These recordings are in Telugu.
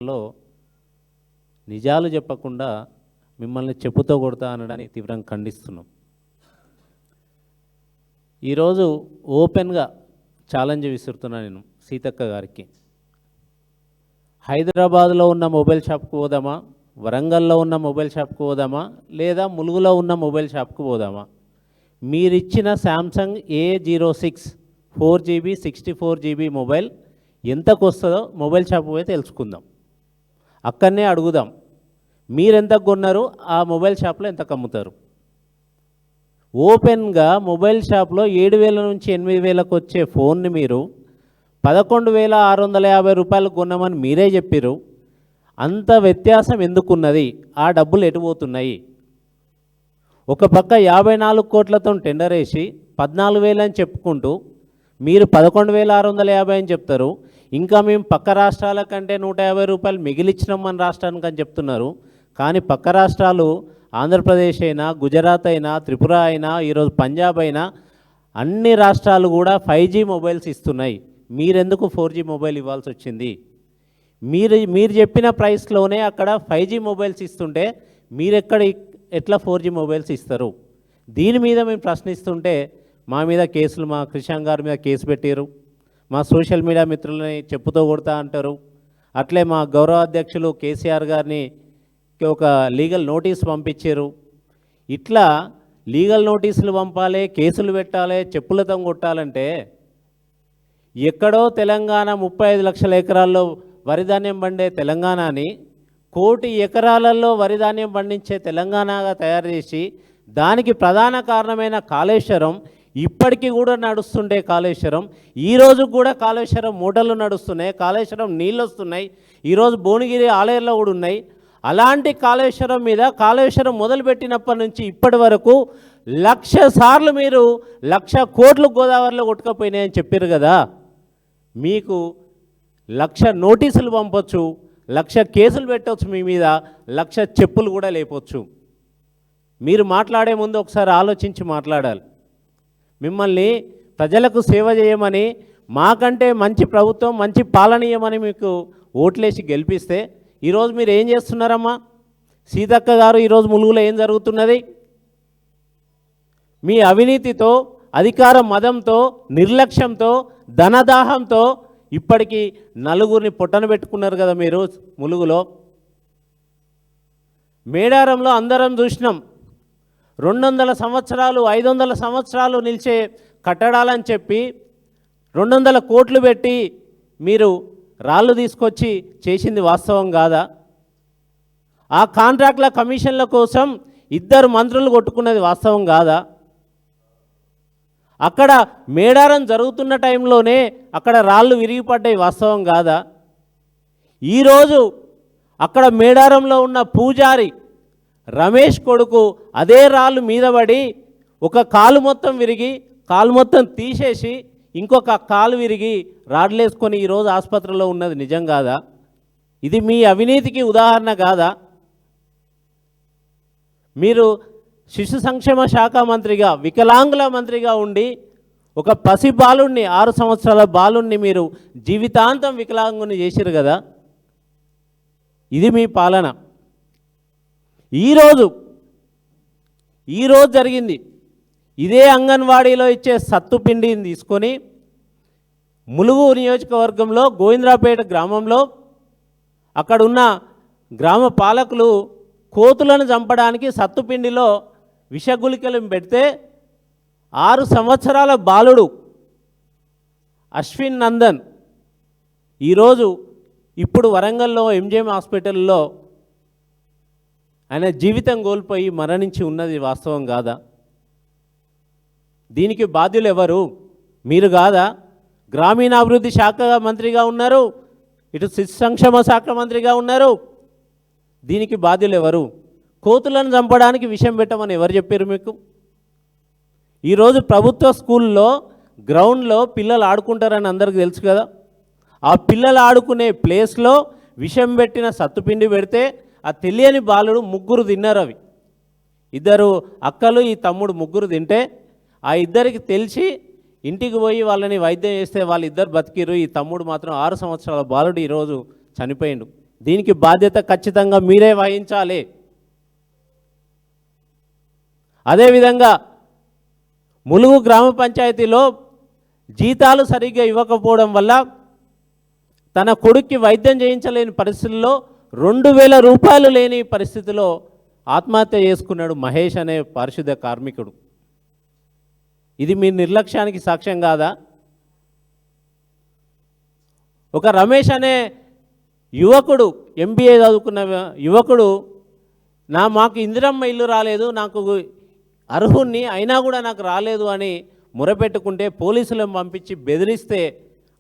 లో నిజాలు చెప్పకుండా మిమ్మల్ని చెప్పుతో కొడతా అనడాన్ని తీవ్రంగా ఖండిస్తున్నాం. ఈరోజు ఓపెన్గా ఛాలెంజ్ విసురుతున్నా నేను సీతక్క గారికి. హైదరాబాద్లో ఉన్న మొబైల్ షాప్కి పోదామా, వరంగల్లో ఉన్న మొబైల్ షాప్కి పోదామా, లేదా ములుగులో ఉన్న మొబైల్ షాప్కి పోదామా? మీరిచ్చిన Samsung A06 4GB 64GB mobile ఎంతకు వస్తుందో మొబైల్ షాప్ పోయి తెలుసుకుందాం. అక్కడనే అడుగుదాం, మీరెంతకు కొన్నారు, ఆ మొబైల్ షాప్లో ఎంతకు అమ్ముతారు? ఓపెన్గా మొబైల్ షాప్లో 7,000 నుంచి 8,000కు వచ్చే ఫోన్ని మీరు 11,650 రూపాయలకు కొన్నామని మీరే చెప్పారు. అంత వ్యత్యాసం ఎందుకున్నది? ఆ డబ్బులు ఎటు పోతున్నాయి? ఒక పక్క 54 కోట్లతో టెండర్ వేసి 14,000 అని చెప్పుకుంటూ మీరు 11,650 అని చెప్తారు. ఇంకా మేము పక్క రాష్ట్రాల కంటే 150 రూపాయలు మిగిలిచ్చినాం మన రాష్ట్రానికి అని చెప్తున్నారు. కానీ పక్క రాష్ట్రాలు ఆంధ్రప్రదేశ్ అయినా, గుజరాత్ అయినా, త్రిపుర అయినా, ఈరోజు పంజాబ్ అయినా అన్ని రాష్ట్రాలు కూడా 5G మొబైల్స్ ఇస్తున్నాయి. మీరెందుకు 4G మొబైల్ ఇవ్వాల్సి వచ్చింది? మీరు చెప్పిన ప్రైస్లోనే అక్కడ 5G మొబైల్స్ ఇస్తుంటే ఎట్లా 4G మొబైల్స్ ఇస్తారు? దీని మీద మేము ప్రశ్నిస్తుంటే మా మీద కేసులు, మా కృషాంక్ గారి మీద కేసు పెట్టారు. మా సోషల్ మీడియా మిత్రులని చెప్పుతో కొడతా అంటారు. అట్లే మా గౌరవ అధ్యక్షులు కేసీఆర్ గారిని ఒక లీగల్ నోటీస్ పంపించారు. ఇట్లా లీగల్ నోటీసులు పంపాలి, కేసులు పెట్టాలి, చెప్పులతో కొట్టాలంటే ఎక్కడో తెలంగాణ 35 లక్షల ఎకరాల్లో వరిధాన్యం పండే తెలంగాణని 1 కోటి ఎకరాలలో వరిధాన్యం పండించే తెలంగాణగా తయారు చేసి దానికి ప్రధాన కారణమైన కాళేశ్వరం, ఇప్పటికీ కూడా నడుస్తుండే కాళేశ్వరం, ఈరోజు కూడా కాళేశ్వరం మూటలు నడుస్తున్నాయి, కాళేశ్వరం నీళ్ళు వస్తున్నాయి, ఈరోజు భువనగిరి ఆలయంలో కూడా ఉన్నాయి. అలాంటి కాళేశ్వరం మీద కాళేశ్వరం మొదలుపెట్టినప్పటి నుంచి ఇప్పటి వరకు 1,00,000 సార్లు మీరు 1,00,000 కోట్లు గోదావరిలో కొట్టుకపోయినాయని చెప్పారు కదా. మీకు 1,00,000 నోటీసులు పంపొచ్చు, 1,00,000 కేసులు పెట్టవచ్చు, మీ మీద 1,00,000 చెప్పులు కూడా లేపొచ్చు. మీరు మాట్లాడే ముందు ఒకసారి ఆలోచించి మాట్లాడాలి. మిమ్మల్ని ప్రజలకు సేవ చేయమని, మాకంటే మంచి ప్రభుత్వం, మంచి పాలనీయమని మీకు ఓట్లేసి గెలిపిస్తే ఈరోజు మీరు ఏం చేస్తున్నారమ్మా? సీతక్క గారు, ఈరోజు ములుగులో ఏం జరుగుతున్నది? మీ అవినీతితో, అధికార మదంతో, నిర్లక్ష్యంతో, ధనదాహంతో ఇప్పటికీ నలుగురిని పొట్టన పెట్టుకున్నారు కదా మీరు ములుగులో. మేడారంలో అందరం చూసినాం, 200 సంవత్సరాలు 500 సంవత్సరాలు నిలిచే కట్టడాలని చెప్పి 200 కోట్లు పెట్టి మీరు రాళ్ళు తీసుకొచ్చి చేసింది వాస్తవం కాదా? ఆ కాంట్రాక్ట్ల కమిషన్ల కోసం 2 మంత్రులు కొట్టుకున్నది వాస్తవం కాదా? అక్కడ మేడారం జరుగుతున్న టైంలోనే అక్కడ రాళ్ళు విరిగిపడ్డాయి వాస్తవం కాదా? ఈరోజు అక్కడ మేడారంలో ఉన్న పూజారి రమేష్ కొడుకు అదే రాళ్ళు మీద పడి ఒక కాలు మొత్తం విరిగి, కాలు మొత్తం తీసేసి ఇంకొక కాలు విరిగి రాడ్లేసుకొని ఈరోజు ఆసుపత్రిలో ఉన్నది నిజం కాదా? ఇది మీ అవినీతికి ఉదాహరణ కాదా? మీరు శిశు సంక్షేమ శాఖ మంత్రిగా, వికలాంగుల మంత్రిగా ఉండి ఒక పసి బాలుణ్ణి, 6 సంవత్సరాల బాలుణ్ణి మీరు జీవితాంతం వికలాంగుని చేసిరు కదా. ఇది మీ పాలన. ఈరోజు జరిగింది ఇదే అంగన్వాడీలో ఇచ్చే సత్తుపిండిని తీసుకొని ములుగు నియోజకవర్గంలో గోవిందరాపేట గ్రామంలో అక్కడున్న గ్రామ పాలకులు కోతులను చంపడానికి సత్తుపిండిలో విషగుళికలు పెడితే 6 సంవత్సరాల బాలుడు అశ్విన్ నందన్ ఇప్పుడు వరంగల్లో MGM హాస్పిటల్లో ఆయన జీవితం కోల్పోయి మరణించి ఉన్నది వాస్తవం కాదా? దీనికి బాధ్యులు ఎవరు? మీరు కాదా? గ్రామీణాభివృద్ధి శాఖ మంత్రిగా ఉన్నారు, ఇటు శిశు సంక్షేమ శాఖ మంత్రిగా ఉన్నారు. దీనికి బాధ్యులు ఎవరు? కోతులను చంపడానికి విషం పెట్టమని ఎవరు చెప్పారు మీకు? ఈరోజు ప్రభుత్వ స్కూల్లో గ్రౌండ్లో పిల్లలు ఆడుకుంటారని అందరికీ తెలుసు కదా. ఆ పిల్లలు ఆడుకునే ప్లేస్లో విషం పెట్టిన సత్తుపిండి పెడితే ఆ తెలియని బాలుడు 3 తిన్నారు. అవి 2 అక్కలు, ఈ తమ్ముడు 3 తింటే ఆ 2కి తెలిసి ఇంటికి పోయి వాళ్ళని వైద్యం చేస్తే వాళ్ళిద్దరు బతికిరు. ఈ తమ్ముడు మాత్రం 6 సంవత్సరాల బాలుడు ఈరోజు చనిపోయిండు. దీనికి బాధ్యత ఖచ్చితంగా మీరే వహించాలి. అదేవిధంగా ములుగు గ్రామ పంచాయతీలో జీతాలు సరిగ్గా ఇవ్వకపోవడం వల్ల తన కొడుక్కి వైద్యం చేయించలేని పరిస్థితుల్లో 2000 రూపాయలు లేని పరిస్థితిలో ఆత్మహత్య చేసుకున్నాడు మహేష్ అనే పారిశుద్ధ కార్మికుడు. ఇది మీ నిర్లక్ష్యానికి సాక్ష్యం కాదా? ఒక రమేష్ అనే యువకుడు, MBA చదువుకున్న యువకుడు, మాకు ఇందిరమ్మ ఇల్లు రాలేదు, నాకు అర్హుణ్ణి అయినా కూడా నాకు రాలేదు అని మొరపెట్టుకుంటే పోలీసులను పంపించి బెదిరిస్తే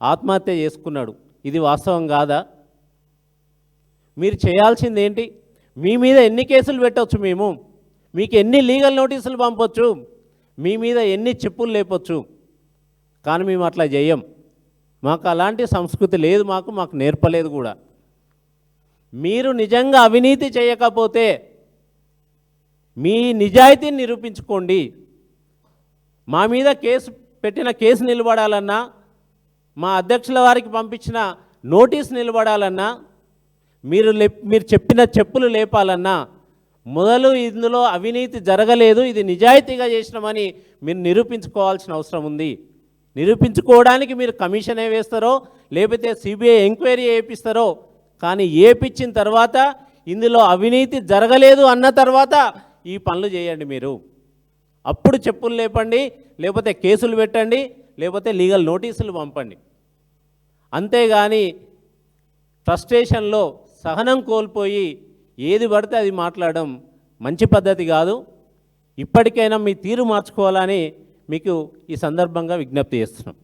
ఆత్మహత్య చేసుకున్నాడు. ఇది వాస్తవం కాదా? మీరు చేయాల్సింది ఏంటి? మీ మీద ఎన్ని కేసులు పెట్టవచ్చు, మీకు ఎన్ని లీగల్ నోటీసులు పంపొచ్చు, మీ మీద ఎన్ని చెప్పులు లేపొచ్చు, కానీ మేము అట్లా చేయం. మాకు అలాంటి సంస్కృతి లేదు, మాకు నేర్పలేదు కూడా. మీరు నిజంగా అవినీతి చేయకపోతే మీ నిజాయితీని నిరూపించుకోండి. మా మీద పెట్టిన కేసు నిలబడాలన్నా, మా అధ్యక్షుల వారికి పంపించిన నోటీస్ నిలబడాలన్నా, మీరు చెప్పిన చెప్పులు లేపాలన్నా మొదలు ఇందులో అవినీతి జరగలేదు, ఇది నిజాయితీగా చేసినామని మీరు నిరూపించుకోవాల్సిన అవసరం ఉంది. నిరూపించుకోవడానికి మీరు కమిషనే వేస్తారో లేకపోతే CBI ఎంక్వైరీ చేపిస్తారో, కానీ ఏపిచ్చిన తర్వాత ఇందులో అవినీతి జరగలేదు అన్న తర్వాత ఈ పనులు చేయండి. మీరు అప్పుడు చెప్పులు లేపండి, లేకపోతే కేసులు పెట్టండి, లేకపోతే లీగల్ నోటీసులు పంపండి. అంతేగాని ఫ్రస్ట్రేషన్లో సహనం కోల్పోయి ఏది పడితే అది మాట్లాడడం మంచి పద్ధతి కాదు. ఇప్పటికైనా మీ తీరు మార్చుకోవాలని మీకు ఈ సందర్భంగా విజ్ఞప్తి చేస్తున్నాం.